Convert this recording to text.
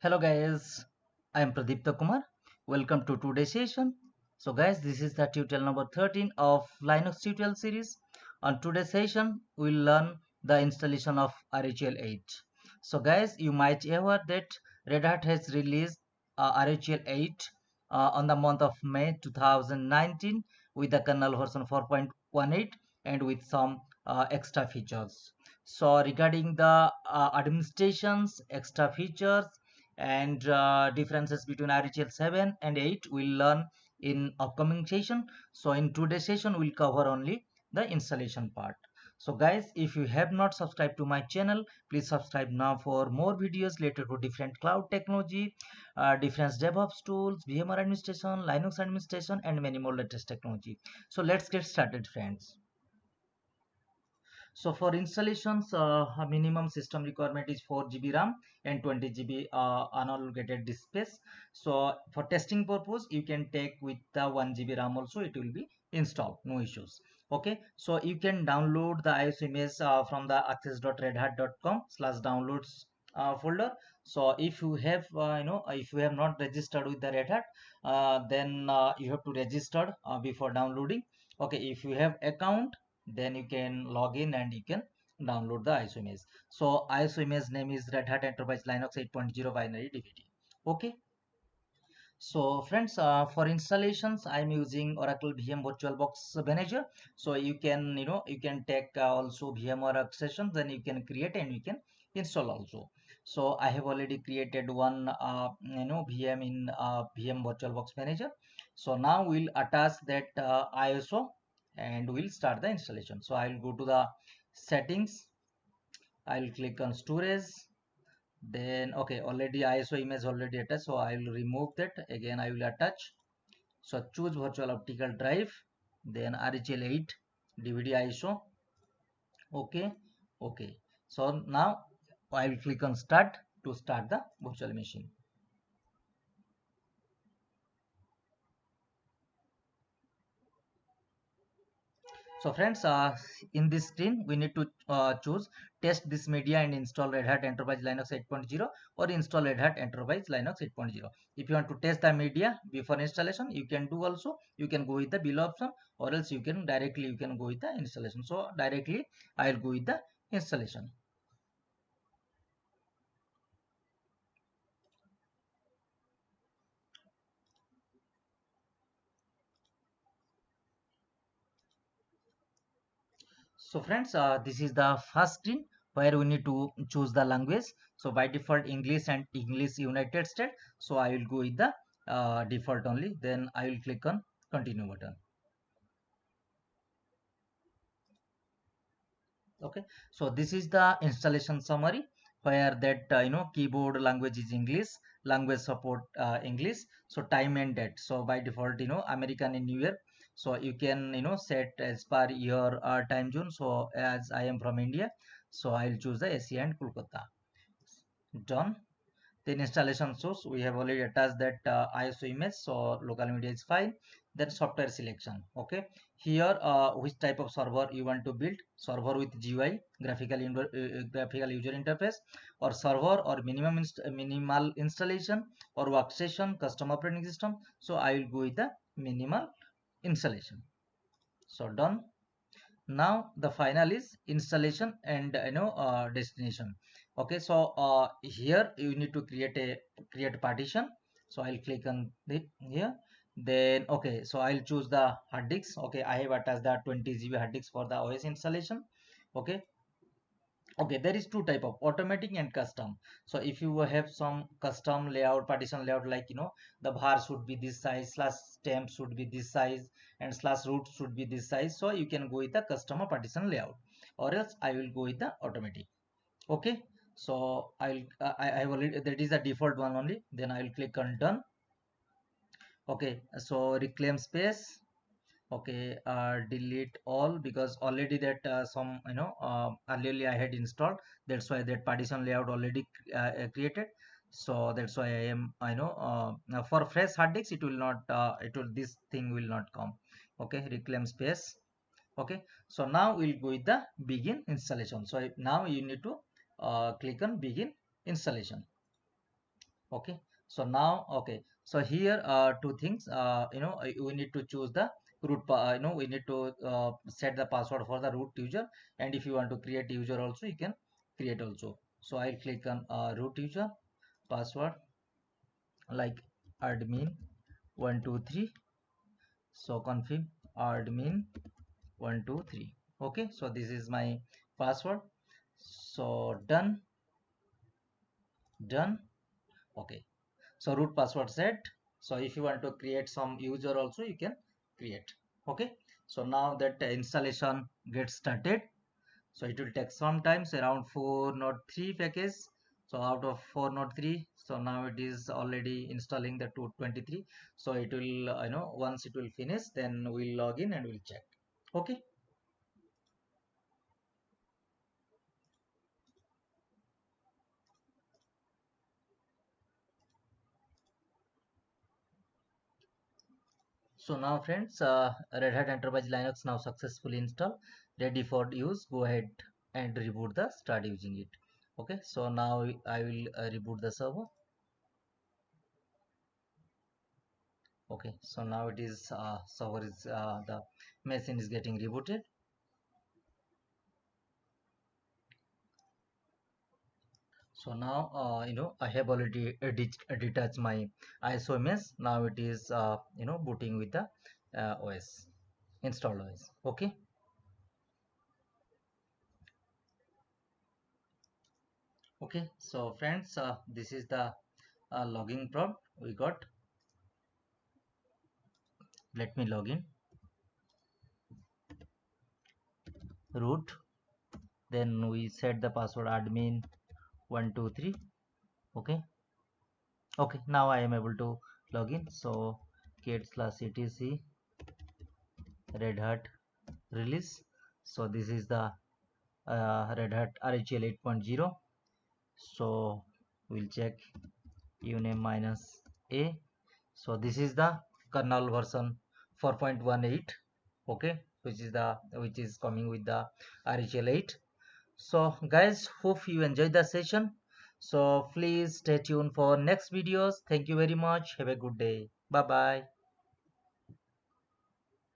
Hello guys, I am Pradipta Kumar. Welcome to today's session. So guys, this is the tutorial number 13 of Linux tutorial series. On today's session, we'll learn the installation of RHEL 8. So guys, you might hear that Red Hat has released RHEL 8 on the month of May 2019 with the kernel version 4.18 and with some extra features. So regarding the administrations, extra features, and differences between RHEL 7 and 8 we'll learn in upcoming session. So in today's session we'll cover only the installation part. So guys, if you have not subscribed to my channel, please subscribe now for more videos related to different cloud technology, different DevOps tools, VMware administration, Linux administration, and many more latest technology. So let's get started, friends. So for installations, a minimum system requirement is 4 GB RAM and 20 GB unallocated disk space. So for testing purpose, you can take with the 1 GB RAM also, it will be installed, no issues. Okay, so you can download the ISO image from the access.redhat.com/downloads folder. So if you have, if you have not registered with the Red Hat, then you have to register before downloading. Okay, if you have account, then you can log in and you can download the ISO image. So ISO image name is Red Hat Enterprise Linux 8.0 binary DVD. Okay. So friends, for installations, I'm using Oracle VM VirtualBox Manager. So you can, you can take also VMware accession, then you can create and you can install also. So I have already created one, VM in VM VirtualBox Manager. So now we'll attach that ISO and we'll start the installation. So I'll go to the settings. I'll click on storage. Then okay, already ISO image already attached, so I will remove that. Again I will attach. So choose virtual optical drive, then RHEL 8 DVD ISO. Okay, okay. So now I will click on start to start the virtual machine. So friends, in this screen we need to choose test this media and install Red Hat Enterprise Linux 8.0 or install Red Hat Enterprise Linux 8.0. If you want to test the media before installation, you can do also. You can go with the below option, or else you can directly go with the installation. So directly I will go with the installation. So friends, this is the first screen where we need to choose the language. So by default English and English United States. So I will go with the default only. Then I will click on continue button. Okay, so this is the installation summary where that keyboard language is English, language support English. So time and date, so by default American and New Year. So you can set as per your time zone. So as I am from India, so I'll choose the Asia and Kolkata. Done. Then installation source, we have already attached that ISO image, so local media is fine. Then software selection. Okay, here which type of server you want to build, server with GUI, graphical user interface, or server or minimal installation, or workstation, custom operating system. So I will go with the minimal installation. So done. Now the final is installation and destination. Okay, so here you need to create partition. So I'll click on the here. Then okay, so I'll choose the hard disk. Okay, I have attached the 20 GB hard disk for the OS installation. Okay, okay, there is two type of automatic and custom. So if you have some custom layout, partition layout, like the bar should be this size, slash temp should be this size, and slash root should be this size, so you can go with the custom or partition layout, or else I will go with the automatic. Okay, so I have already, that is the default one only. Then I will click on done. Okay, so reclaim space. Okay, delete all, because already that some earlier I had installed, that's why that partition layout already created. So that's why I am now for fresh hard disks it will not this thing will not come. Okay, reclaim space. Okay, so now we'll go with the begin installation. So now you need to click on begin installation. Okay, so now, okay, so here two things, we need to choose the we need to set the password for the root user, and if you want to create user also, you can create also. So I'll click on root user password, like admin 123. So confirm admin 123. Okay, so this is my password. So done. Okay, so root password set. So if you want to create some user also, you can create. Okay, so now that installation gets started, so it will take some times, around 403 package. So out of 403, so now it is already installing the 223. So it will once it will finish, then we'll log in and we'll check. Okay, so now friends, Red Hat Enterprise Linux now successfully installed, ready for use. Go ahead and reboot the start using it. Okay, so now I will reboot the server. Okay, so now it is server is the machine is getting rebooted. So now I have already detached my ISO image. Now it is booting with the OS, installed OS. Okay, okay, so friends, this is the login prompt we got. Let me log in. Root, then we set the password admin 123. Okay, okay, now I am able to log in. So cat slash etc red hat release. So this is the red hat RHEL 8.0. So we'll check uname minus a. So this is the kernel version 4.18. Okay, which is coming with the RHEL 8. So guys, hope you enjoyed the session. So please stay tuned for next videos. Thank you very much. Have a good day. Bye bye.